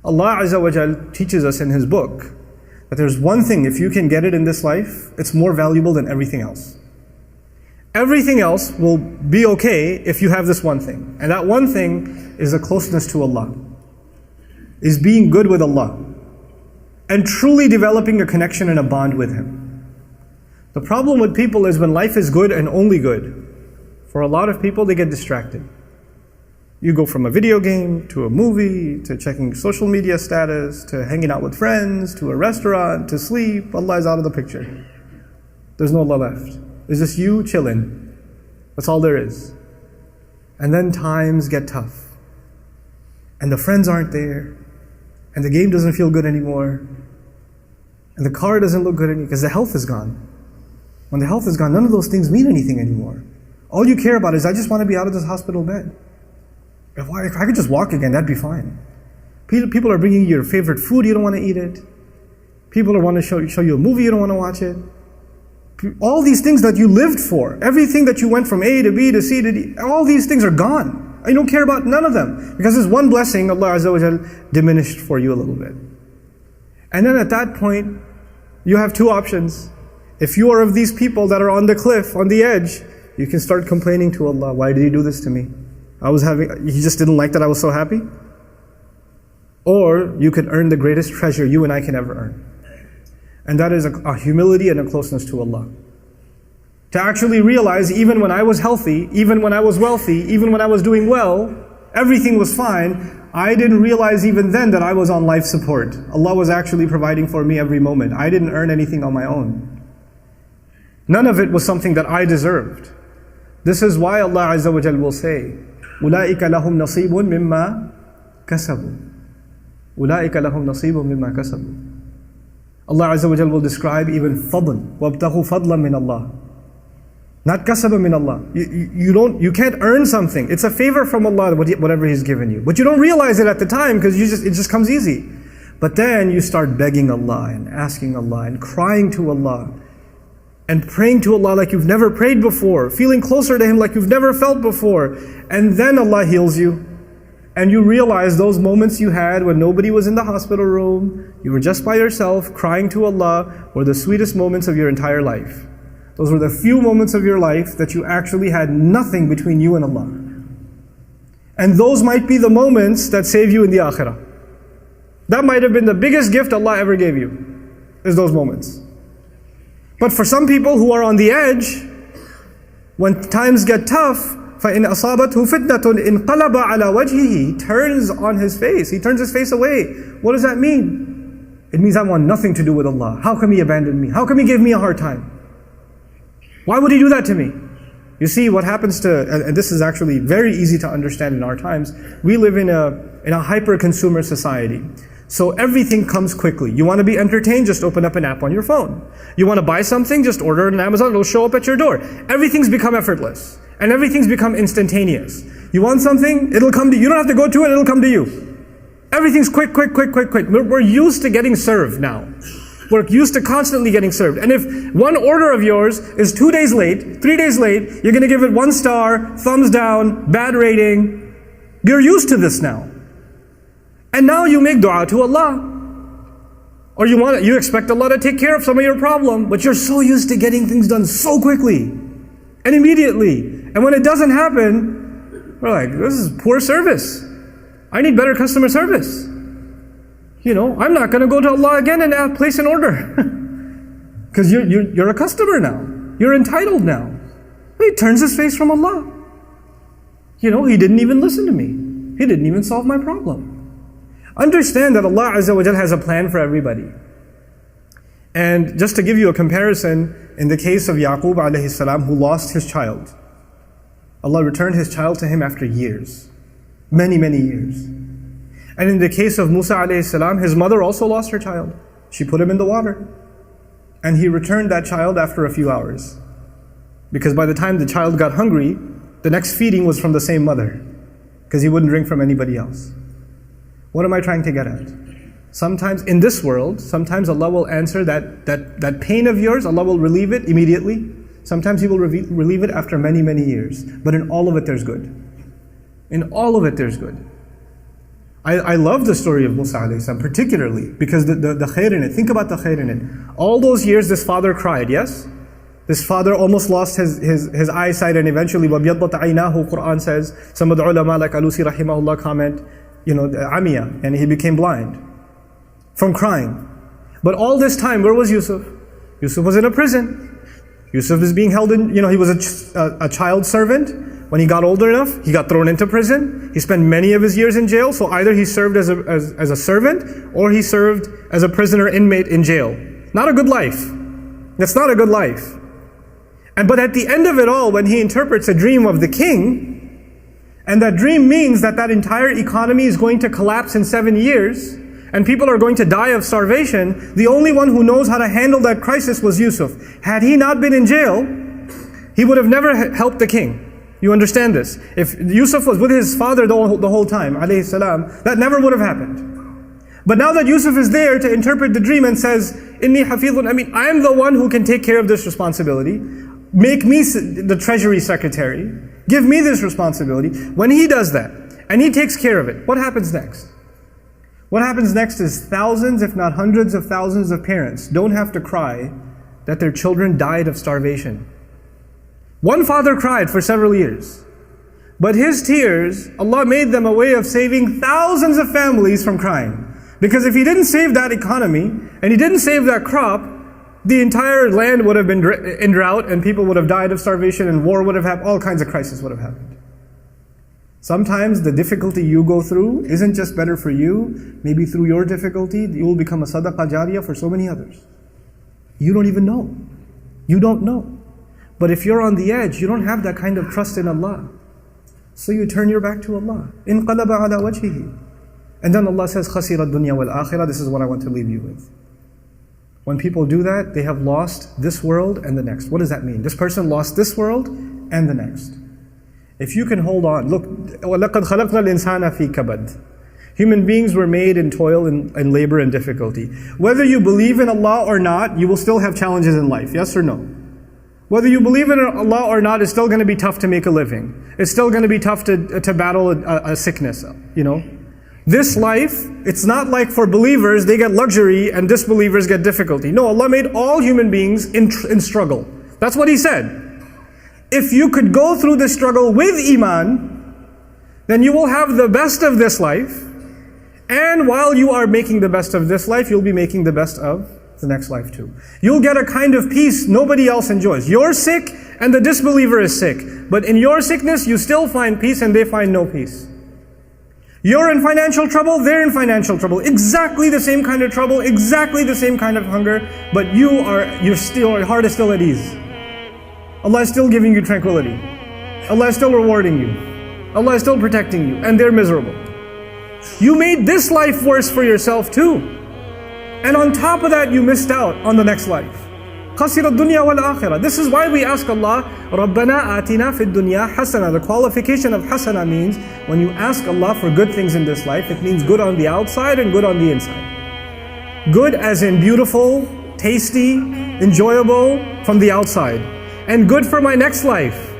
Allah Azza wa Jal teaches us in His book that there's one thing, if you can get it in this life, it's more valuable than everything else. Everything else will be okay if you have this one thing. And that one thing is a closeness to Allah, is being good with Allah, and truly developing a connection and a bond with Him. The problem with people is when life is good and only good, for a lot of people they get distracted. You go from a video game, to a movie, to checking social media status, to hanging out with friends, to a restaurant, to sleep. Allah is out of the picture. There's no Allah left. It's just you chilling. That's all there is. And then times get tough. And the friends aren't there. And the game doesn't feel good anymore. And the car doesn't look good anymore because the health is gone. When the health is gone, none of those things mean anything anymore. All you care about is, I just want to be out of this hospital bed. If I could just walk again, that'd be fine. People are bringing you your favorite food, you don't want to eat it. People want to show you a movie, you don't want to watch it. All these things that you lived for, everything that you went from A to B to C to D, all these things are gone. You don't care about none of them. Because this one blessing, Allah Azza wa Jal diminished for you a little bit. And then at that point, you have two options. If you are of these people that are on the cliff, on the edge, you can start complaining to Allah, why did He do this to me? He just didn't like that I was so happy? Or you could earn the greatest treasure you and I can ever earn. And that is a humility and a closeness to Allah. To actually realize, even when I was healthy, even when I was wealthy, even when I was doing well, everything was fine, I didn't realize even then that I was on life support. Allah was actually providing for me every moment. I didn't earn anything on my own. None of it was something that I deserved. This is why Allah Azza wa Jal will say, أُولَٰئِكَ لَهُمْ نَصِيبٌ مِّمَّا كَسَبُوا. أُولَٰئِكَ لَهُمْ نَصِيبٌ مِّمَّا كَسَبُوا. Allah Azza wa Jal will describe even fadl. وَابْتَغُوا فَضْلًا مِّنَ اللَّهِ. Not kasaba min Allah. You can't earn something. It's a favor from Allah, whatever He's given you. But you don't realize it at the time because it just comes easy. But then you start begging Allah and asking Allah and crying to Allah and praying to Allah like you've never prayed before, feeling closer to Him like you've never felt before. And then Allah heals you. And you realize those moments you had when nobody was in the hospital room, you were just by yourself, crying to Allah, were the sweetest moments of your entire life. Those were the few moments of your life that you actually had nothing between you and Allah. And those might be the moments that save you in the akhirah. That might have been the biggest gift Allah ever gave you, is those moments. But for some people who are on the edge, when times get tough, فَإِنْ أَصَابَتْهُ فِتْنَةٌ إِنْقَلَبَ عَلَى وَجْهِهِ. He turns on his face. He turns his face away. What does that mean? It means I want nothing to do with Allah. How come He abandoned me? How come He gave me a hard time? Why would He do that to me? You see, what happens to, and this is actually very easy to understand in our times, we live in a hyper-consumer society. So everything comes quickly. You want to be entertained, just open up an app on your phone. You want to buy something, just order it on Amazon, it'll show up at your door. Everything's become effortless. And everything's become instantaneous. You want something, it'll come to you. You don't have to go to it, it'll come to you. Everything's quick. We're used to getting served now. We're used to constantly getting served. And if one order of yours is 2 days late, 3 days late, you're going to give it 1 star, thumbs down, bad rating. You're used to this now. And now you make dua to Allah. Or you expect Allah to take care of some of your problem, but you're so used to getting things done so quickly and immediately. And when it doesn't happen, we're like, this is poor service. I need better customer service. I'm not going to go to Allah again and place an order. Because you're a customer now. You're entitled now. But He turns His face from Allah. He didn't even listen to me. He didn't even solve my problem. Understand that Allah Azza wa Jal has a plan for everybody. And just to give you a comparison, in the case of Yaqub alayhi salam, who lost his child, Allah returned his child to him after years. Many, many years. And in the case of Musa alayhi salam, his mother also lost her child. She put him in the water. And He returned that child after a few hours. Because by the time the child got hungry, the next feeding was from the same mother. Because he wouldn't drink from anybody else. What am I trying to get at? Sometimes in this world, sometimes Allah will answer that pain of yours, Allah will relieve it immediately. Sometimes He will relieve it after many, many years. But in all of it there's good. In all of it there's good. I love the story of Musa alayhi salam, particularly because the khair in it. Think about the khair in it. All those years this father cried, yes? This father almost lost his eyesight, and eventually وَبْيَضَّتْ عَيْنَاهُ, Quran says. Some of the ulama like Alusi rahimahullah comment, amiya, and he became blind from crying. But all this time, where was Yusuf? Yusuf was in a prison. Yusuf is being held in, he was a child servant. When he got older enough, he got thrown into prison. He spent many of his years in jail. So either he served as a servant, or he served as a prisoner inmate in jail. Not a good life. That's not a good life. But at the end of it all, when he interprets a dream of the king, and that dream means that entire economy is going to collapse in 7 years, and people are going to die of starvation, the only one who knows how to handle that crisis was Yusuf. Had he not been in jail, he would have never helped the king. You understand this? If Yusuf was with his father the whole time, alayhi salam, that never would have happened. But now that Yusuf is there to interpret the dream and says, Inni hafidhun, I am the one who can take care of this responsibility. Make me the treasury secretary. Give me this responsibility. When he does that, and he takes care of it, what happens next? What happens next is thousands, if not hundreds of thousands of parents don't have to cry that their children died of starvation. One father cried for several years, but his tears, Allah made them a way of saving thousands of families from crying. Because if he didn't save that economy, and he didn't save that crop, the entire land would have been in drought, and people would have died of starvation, and war would have happened, all kinds of crises would have happened. Sometimes the difficulty you go through isn't just better for you. Maybe through your difficulty, you will become a sadaqah jariyah for so many others. You don't even know. You don't know. But if you're on the edge, you don't have that kind of trust in Allah. So you turn your back to Allah. انقلب على وجهه. And then Allah says, خسر الدنيا والآخرة. This is what I want to leave you with. When people do that, they have lost this world and the next. What does that mean? This person lost this world and the next. If you can hold on, look, وَلَقَدْ خَلَقْنَا الْإِنسَانَ فِي كَبَدٍ. Human beings were made in toil and labor and difficulty. Whether you believe in Allah or not, you will still have challenges in life, yes or no? Whether you believe in Allah or not, it's still going to be tough to make a living. It's still going to be tough to battle a sickness, This life, it's not like for believers, they get luxury and disbelievers get difficulty. No, Allah made all human beings in struggle. That's what He said. If you could go through this struggle with Iman, then you will have the best of this life. And while you are making the best of this life, you'll be making the best of the next life too. You'll get a kind of peace nobody else enjoys. You're sick and the disbeliever is sick. But in your sickness, you still find peace and they find no peace. You're in financial trouble, they're in financial trouble. Exactly the same kind of trouble, exactly the same kind of hunger, but your heart is still at ease. Allah is still giving you tranquility. Allah is still rewarding you. Allah is still protecting you, and they're miserable. You made this life worse for yourself too. And on top of that, you missed out on the next life. خَسِرَ الدُّنْيَا وَالْآخِرَةِ. This is why we ask Allah, رَبَّنَا آتِنَا فِي الدُّنْيَا حَسَنَةً. The qualification of hasana means, when you ask Allah for good things in this life, it means good on the outside and good on the inside. Good as in beautiful, tasty, enjoyable from the outside. And good for my next life.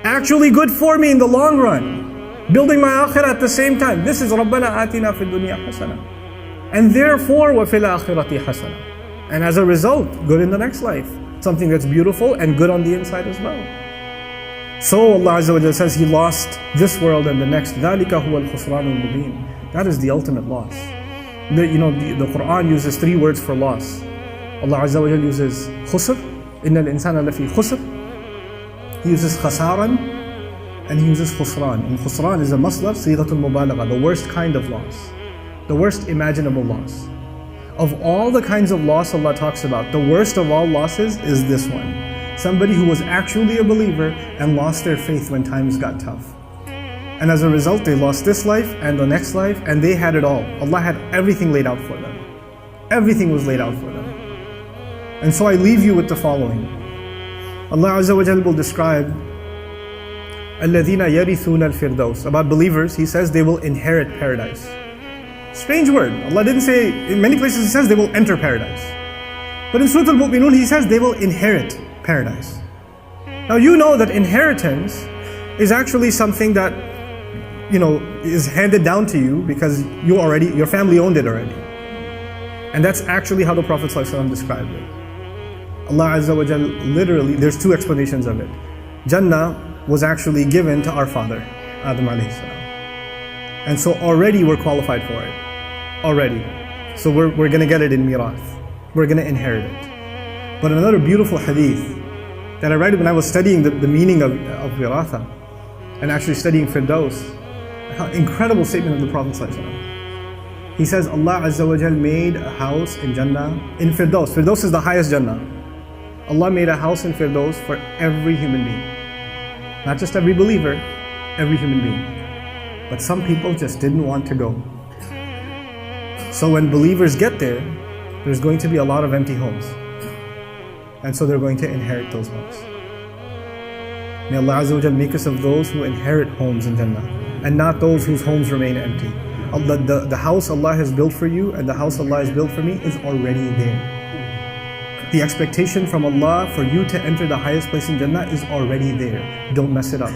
Actually good for me in the long run. Building my akhirah at the same time. This is رَبَّنَا آتِنَا فِي الدُّنْيَا حَسَنَةً. And therefore, وَفِي الْآخِرَةِ حَسَنَةً. And as a result, good in the next life. Something that's beautiful and good on the inside as well. So Allah Azza wa Jalla says He lost this world and the next. ذَلِكَ هُوَ الْخُسْرَانُ الْمُبِينُ. That is the ultimate loss. The Quran uses 3 words for loss. Allah Azza wa Jalla uses khusr. إِنَّ الْإِنسَانَ لَفِي خُسْرٍ. He uses khasaran and He uses khusran. And khusran is a masdar, sighatul mubalagha, the worst kind of loss. The worst imaginable loss. Of all the kinds of loss Allah talks about, the worst of all losses is this one. Somebody who was actually a believer and lost their faith when times got tough. And as a result, they lost this life and the next life, and they had it all. Allah had everything laid out for them. Everything was laid out for them. And so I leave you with the following. Allah Azza wa Jalla will describe الَّذِينَ يَرِثُونَ الْفِرْدَوْسِ. About believers, He says they will inherit paradise. Strange word. Allah didn't say, in many places He says they will enter paradise. But in Surah Al-Mu'minun He says they will inherit paradise. Now you know that inheritance is actually something that is handed down to you because your family owned it already. And that's actually how the Prophet ﷺ described it. Allah Azza wa Jal, literally, there's two explanations of it. Jannah was actually given to our father, Adam alayhi salam. And so already we're qualified for it. Already. So we're going to get it in mirath. We're going to inherit it. But another beautiful hadith that I read when I was studying the meaning of Viratha and actually studying Firdaus, incredible statement of the Prophet ﷺ. He says, Allah Azza wa Jal made a house in Jannah, in Firdaus. Firdaus is the highest Jannah. Allah made a house in Firdaus for every human being. Not just every believer, every human being. But some people just didn't want to go. So when believers get there, there's going to be a lot of empty homes. And so they're going to inherit those homes. May Allah Azza wa Jal make us of those who inherit homes in Jannah and not those whose homes remain empty. The house Allah has built for you and the house Allah has built for me is already there. The expectation from Allah for you to enter the highest place in Jannah is already there. Don't mess it up.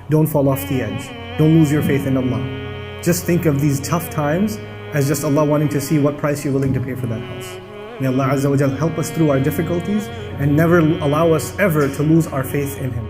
Don't fall off the edge. Don't lose your faith in Allah. Just think of these tough times as just Allah wanting to see what price you're willing to pay for that house. May Allah Azza wa Jal help us through our difficulties and never allow us ever to lose our faith in Him.